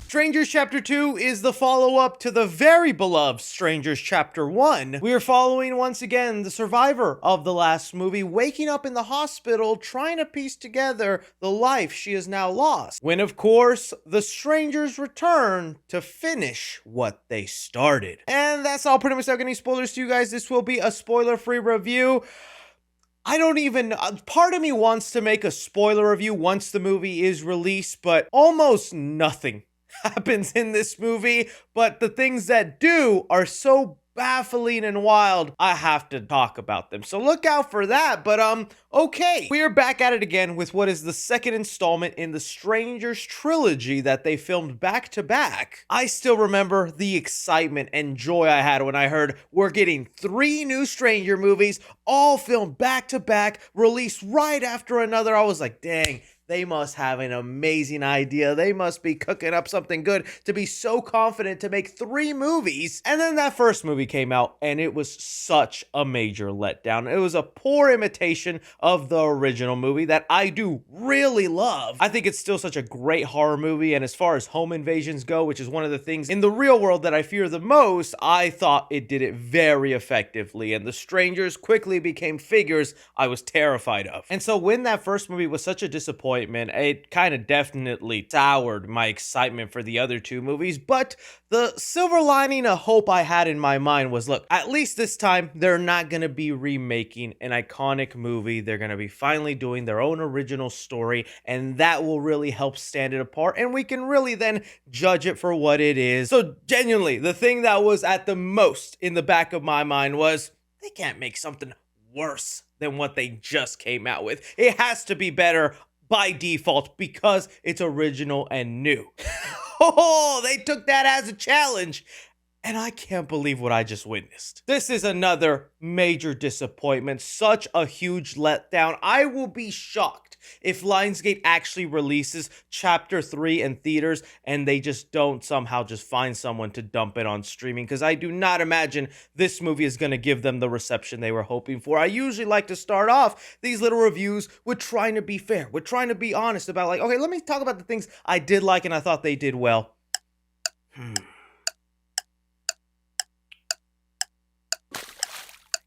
Strangers Chapter 2 is the follow-up to the very beloved Strangers Chapter 1. We are following once again the survivor of the last movie waking up in the hospital trying to piece together the life she has now lost. When of course, the strangers return to finish what they started. And that's all. Pretty much not any spoilers to you guys. This will be a spoiler-free review. I don't even, part of me wants to make a spoiler review once the movie is released, but almost nothing happens in this movie, but the things that do are so baffling and wild, I have to talk about them. So look out for that. But okay, we are back at it again with what is the second installment in the Strangers trilogy that they filmed back to back. I still remember the excitement and joy I had when I heard we're getting 3 new Stranger movies, all filmed back to back, released right after another. I was like, dang, they must have an amazing idea. They must be cooking up something good to be so confident to make 3 movies. And then that first movie came out and it was such a major letdown. It was a poor imitation of the original movie that I do really love. I think it's still such a great horror movie, and as far as home invasions go, which is one of the things in the real world that I fear the most, I thought it did it very effectively, and the strangers quickly became figures I was terrified of. And so when that first movie was such a disappointment, it kind of definitely soured my excitement for the other 2 movies, but the silver lining of hope I had in my mind was, look, at least this time they're not going to be remaking an iconic movie. They're going to be finally doing their own original story, and that will really help stand it apart, and we can really then judge it for what it is. So genuinely, the thing that was at the most in the back of my mind was, they can't make something worse than what they just came out with. It has to be better by default because it's original and new. Oh, they took that as a challenge, and I can't believe what I just witnessed. This is another major disappointment, such a huge letdown. I will be shocked if Lionsgate actually releases Chapter 3 in theaters and they just don't somehow just find someone to dump it on streaming, because I do not imagine this movie is going to give them the reception they were hoping for. I usually like to start off these little reviews with trying to be fair, with trying to be honest about, like, okay, let me talk about the things I did like and I thought they did well.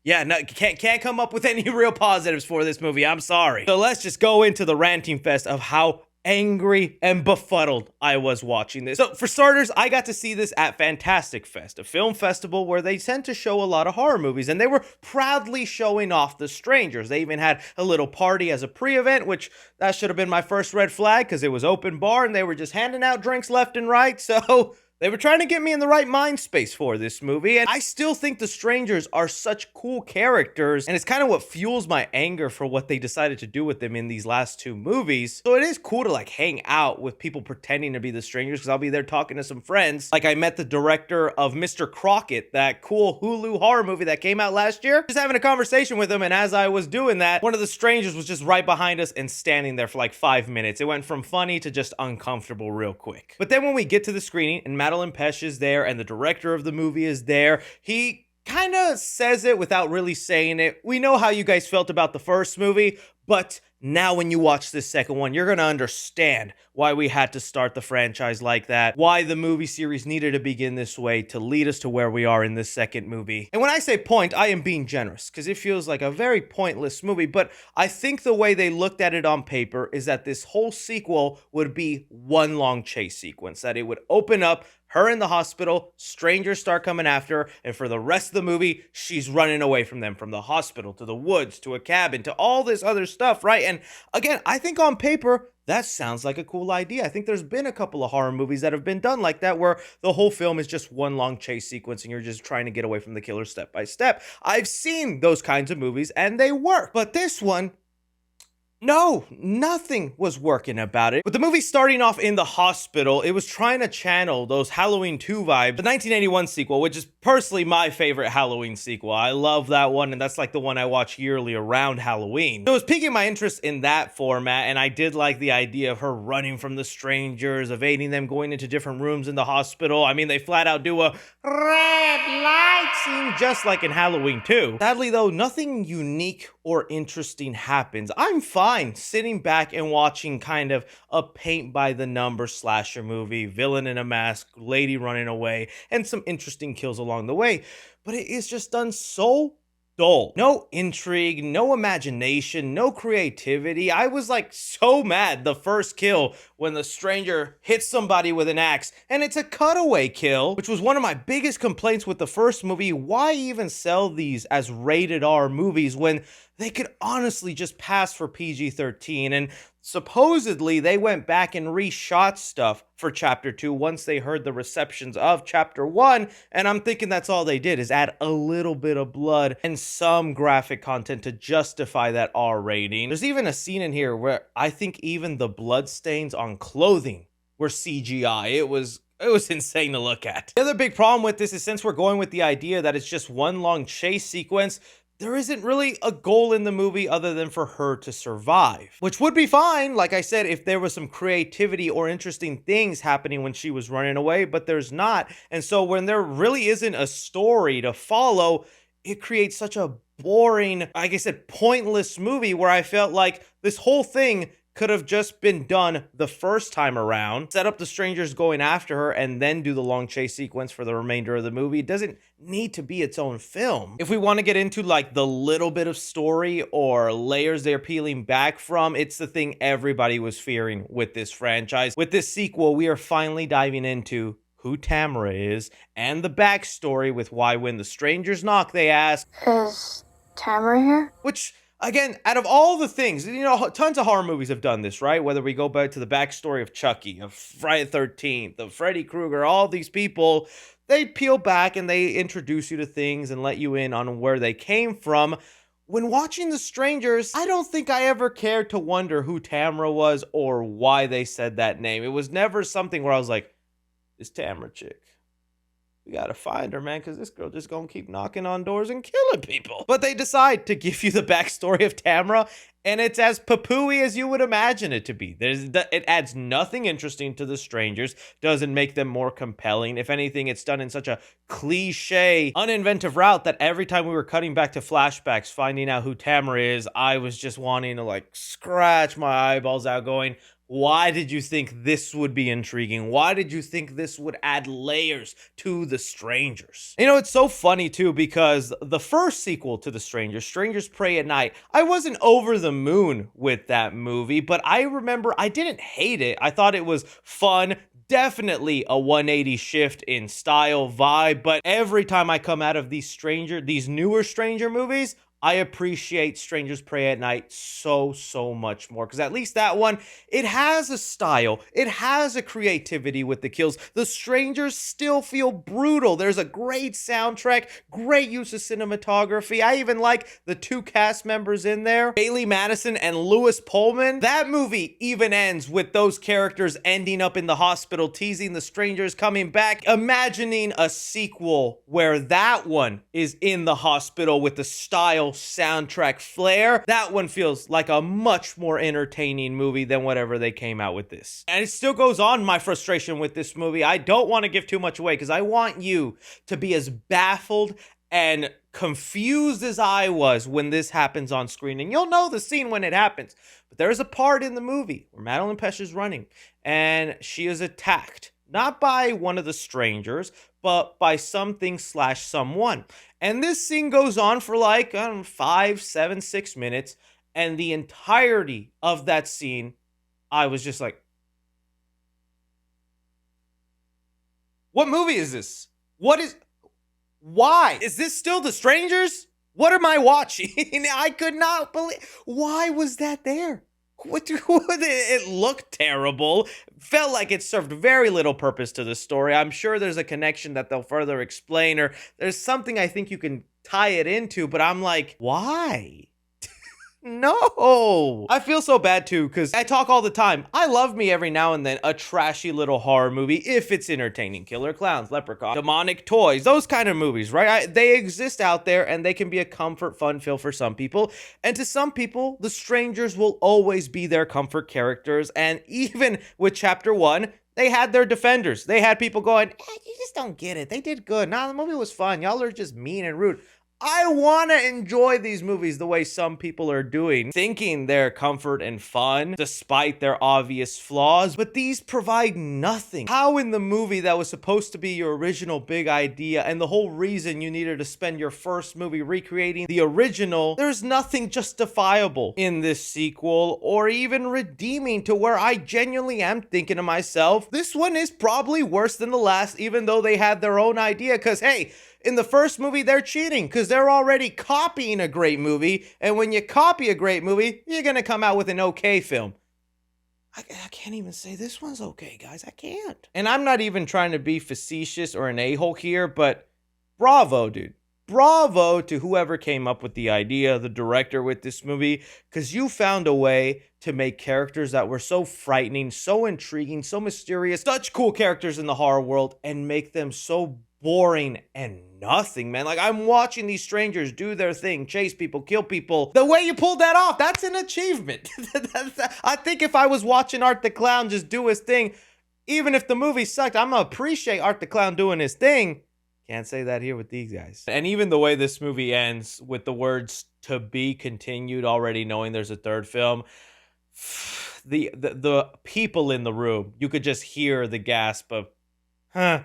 Yeah, no, can't come up with any real positives for this movie. I'm sorry. So let's just go into the ranting fest of how angry and befuddled I was watching this. So for starters, I got to see this at Fantastic Fest, a film festival where they tend to show a lot of horror movies, and they were proudly showing off The Strangers. They even had a little party as a pre-event, which that should have been my first red flag because it was open bar and they were just handing out drinks left and right. So they were trying to get me in the right mind space for this movie, and I still think the strangers are such cool characters, and it's kind of what fuels my anger for what they decided to do with them in these last 2 movies. So it is cool to like hang out with people pretending to be the strangers, because I'll be there talking to some friends. Like I met the director of Mr. Crockett, that cool Hulu horror movie that came out last year. Just having a conversation with him, and as I was doing that, one of the strangers was just right behind us and standing there for like 5 minutes. It went from funny to just uncomfortable real quick. But then when we get to the screening, and Madeline Pesh is there, and the director of the movie is there, he kind of says it without really saying it. We know how you guys felt about the first movie, but now when you watch this second one, you're going to understand why we had to start the franchise like that, why the movie series needed to begin this way to lead us to where we are in this second movie. And when I say point, I am being generous, because it feels like a very pointless movie, but I think the way they looked at it on paper is that this whole sequel would be one long chase sequence, that it would open up her in the hospital, strangers start coming after her, and for the rest of the movie, she's running away from them, from the hospital to the woods to a cabin to all this other stuff, right? And again, I think on paper, that sounds like a cool idea. I think there's been a couple of horror movies that have been done like that, where the whole film is just one long chase sequence and you're just trying to get away from the killer step by step. I've seen those kinds of movies and they work, but this one, no, nothing was working about it. With the movie starting off in the hospital, it was trying to channel those Halloween 2 vibes. The 1981 sequel, which is personally my favorite Halloween sequel. I love that one, and that's like the one I watch yearly around Halloween. So it was piquing my interest in that format, and I did like the idea of her running from the strangers, evading them, going into different rooms in the hospital. I mean, they flat out do a red light scene just like in Halloween 2. Sadly though, nothing unique or interesting happens. I'm fine sitting back and watching kind of a paint by the number slasher movie, villain in a mask, lady running away, and some interesting kills along the way. But it is just done so dull. No intrigue, no imagination, no creativity. I was like so mad the first kill when the stranger hits somebody with an axe and it's a cutaway kill, which was one of my biggest complaints with the first movie. Why even sell these as rated R movies when they could honestly just pass for PG-13? And supposedly they went back and reshot stuff for chapter 2 once they heard the receptions of chapter 1, and I'm thinking that's all they did is add a little bit of blood and some graphic content to justify that R rating. There's even a scene in here where I think even the blood stains on clothing were CGI. It was insane to look at. The other big problem with this is since we're going with the idea that it's just one long chase sequence, there isn't really a goal in the movie other than for her to survive, which would be fine, like I said, if there was some creativity or interesting things happening when she was running away, but there's not. And so when there really isn't a story to follow, it creates such a boring, like I said, pointless movie where I felt like this whole thing could have just been done the first time around, set up the strangers going after her, and then do the long chase sequence for the remainder of the movie. It doesn't need to be its own film. If we want to get into like the little bit of story or layers they're peeling back from, it's the thing everybody was fearing with this franchise. With this sequel, we are finally diving into who Tamara is and the backstory with why when the strangers knock, they ask, "Is Tamara here?" Which, again, out of all the things, tons of horror movies have done this, right? Whether we go back to the backstory of Chucky, of Friday the 13th, of Freddy Krueger, all these people, they peel back and they introduce you to things and let you in on where they came from. When watching The Strangers, I don't think I ever cared to wonder who Tamara was or why they said that name. It was never something where I was like, this Tamara chick, we gotta find her, man, because this girl just gonna keep knocking on doors and killing people. But they decide to give you the backstory of Tamara, and it's as poo-pooey as you would imagine it to be. It adds nothing interesting to the strangers, doesn't make them more compelling. If anything, it's done in such a cliche, uninventive route that every time we were cutting back to flashbacks, finding out who Tamara is, I was just wanting to like scratch my eyeballs out going, why did you think this would be intriguing? Why did you think this would add layers to The Strangers? It's so funny too, because the first sequel to The Strangers, Strangers Prey at Night, I wasn't over the moon with that movie, but I remember I didn't hate it. I thought it was fun. Definitely a 180 shift in style, vibe, but every time I come out of these newer Stranger movies, I appreciate Strangers Prey at Night so much more, because at least that one, it has a style, it has a creativity with the kills. The Strangers still feel brutal. There's a great soundtrack, great use of cinematography. I even like the two cast members in there, Bailey Madison and Lewis Pullman. That movie even ends with those characters ending up in the hospital, teasing the strangers coming back. Imagining a sequel where that one is in the hospital with the style, soundtrack, flair, that one feels like a much more entertaining movie than whatever they came out with this. And it still goes on, my frustration with this movie. I don't want to give too much away because I want you to be as baffled and confused as I was when this happens on screen. And you'll know the scene when it happens. But there's a part in the movie where Madeline Pesh is running and she is attacked. Not by one of the strangers, but by something/someone. And this scene goes on for like, 5, 7, 6 minutes. And the entirety of that scene, I was just like, what movie is this? Why? Is this still The Strangers? What am I watching? I could not believe, why was that there? It looked terrible. Felt like it served very little purpose to the story. I'm sure there's a connection that they'll further explain, or there's something I think you can tie it into, but I'm like, why? No. I feel so bad too, because I talk all the time. I love me every now and then a trashy little horror movie if it's entertaining. Killer clowns, leprechaun, demonic toys, those kind of movies, right? They exist out there and they can be a comfort fun feel for some people. And to some people, The Strangers will always be their comfort characters. And even with chapter 1, They had their defenders. They had people going, you just don't get it. They did good. Nah, the movie was fun. Y'all are just mean and rude. I want to enjoy these movies the way some people are doing, thinking they're comfort and fun despite their obvious flaws, but these provide nothing. How in the movie that was supposed to be your original big idea and the whole reason you needed to spend your first movie recreating the original, there's nothing justifiable in this sequel or even redeeming to where I genuinely am thinking to myself, this one is probably worse than the last, even though they had their own idea, because hey, in the first movie, they're cheating because they're already copying a great movie. And when you copy a great movie, you're going to come out with an okay film. I can't even say this one's okay, guys. I can't. And I'm not even trying to be facetious or an a-hole here, but bravo, dude. Bravo to whoever came up with the idea, the director with this movie, because you found a way to make characters that were so frightening, so intriguing, so mysterious, such cool characters in the horror world, and make them so boring and nothing, man. Like, I'm watching these strangers do their thing, chase people, kill people. The way you pulled that off, that's an achievement. I think if I was watching Art the Clown just do his thing, even if the movie sucked, I'm gonna appreciate Art the Clown doing his thing. Can't say that here with these guys. And even the way this movie ends with the words "to be continued," already knowing there's a third film, the people in the room, you could just hear the gasp of, huh,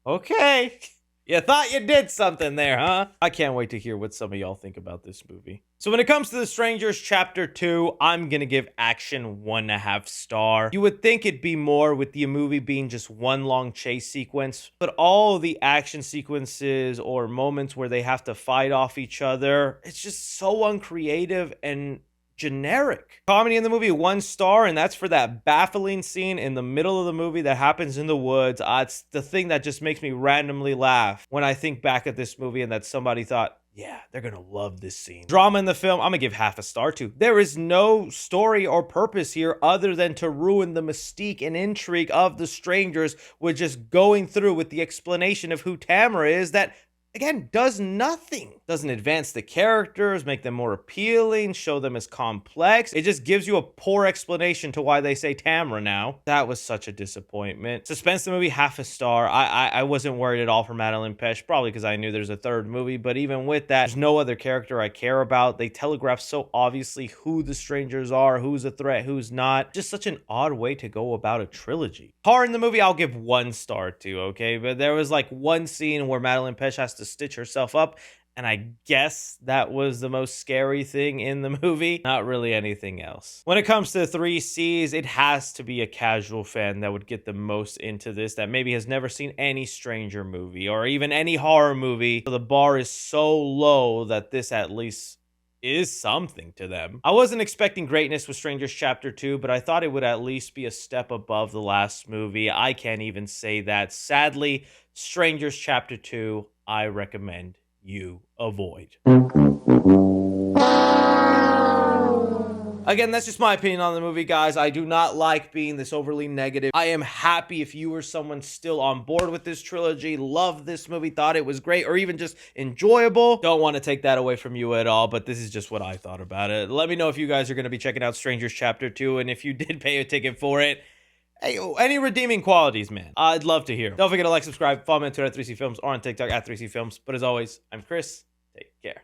okay. You thought you did something there, huh? I can't wait to hear what some of y'all think about this movie. So when it comes to The Strangers Chapter 2, I'm gonna give action 1.5 star. You would think it'd be more with the movie being just one long chase sequence, but all the action sequences or moments where they have to fight off each other, it's just so uncreative and generic. Comedy in the movie, 1 star, and that's for that baffling scene in the middle of the movie that happens in the woods. It's the thing that just makes me randomly laugh when I think back at this movie and that somebody thought, yeah, they're gonna love this scene. Drama in the film, I'm gonna give 0.5 star to. There is no story or purpose here other than to ruin the mystique and intrigue of the strangers with just going through with the explanation of who Tamara is that, again, does nothing. Doesn't advance the characters, make them more appealing, show them as complex. It just gives you a poor explanation to why they say Tamara now. That was such a disappointment. Suspense the movie, 0.5 star. I wasn't worried at all for Madeline Pesh, probably because I knew there's a third movie, but even with that, there's no other character I care about. They telegraph so obviously who the strangers are, who's a threat, who's not. Just such an odd way to go about a trilogy. Horror in the movie, I'll give 1 star to, okay? But there was like one scene where Madeline Pesh has to stitch herself up, and I guess that was the most scary thing in the movie. Not really anything else. When it comes to 3 C's, it has to be a casual fan that would get the most into this, that maybe has never seen any Stranger movie or even any horror movie. So the bar is so low that this at least is something to them. I wasn't expecting greatness with Strangers Chapter 2, but I thought it would at least be a step above the last movie. I can't even say that. Sadly, Strangers Chapter 2, I recommend you avoid. Again, that's just my opinion on the movie, guys. I do not like being this overly negative. I am happy if you or someone still on board with this trilogy, loved this movie, thought it was great, or even just enjoyable. Don't want to take that away from you at all, but this is just what I thought about it. Let me know if you guys are going to be checking out Strangers Chapter 2, and if you did pay a ticket for it, hey, any redeeming qualities, man. I'd love to hear. Don't forget to like, subscribe, follow me on Twitter at 3C Films or on TikTok at 3C Films. But as always, I'm Chris. Take care.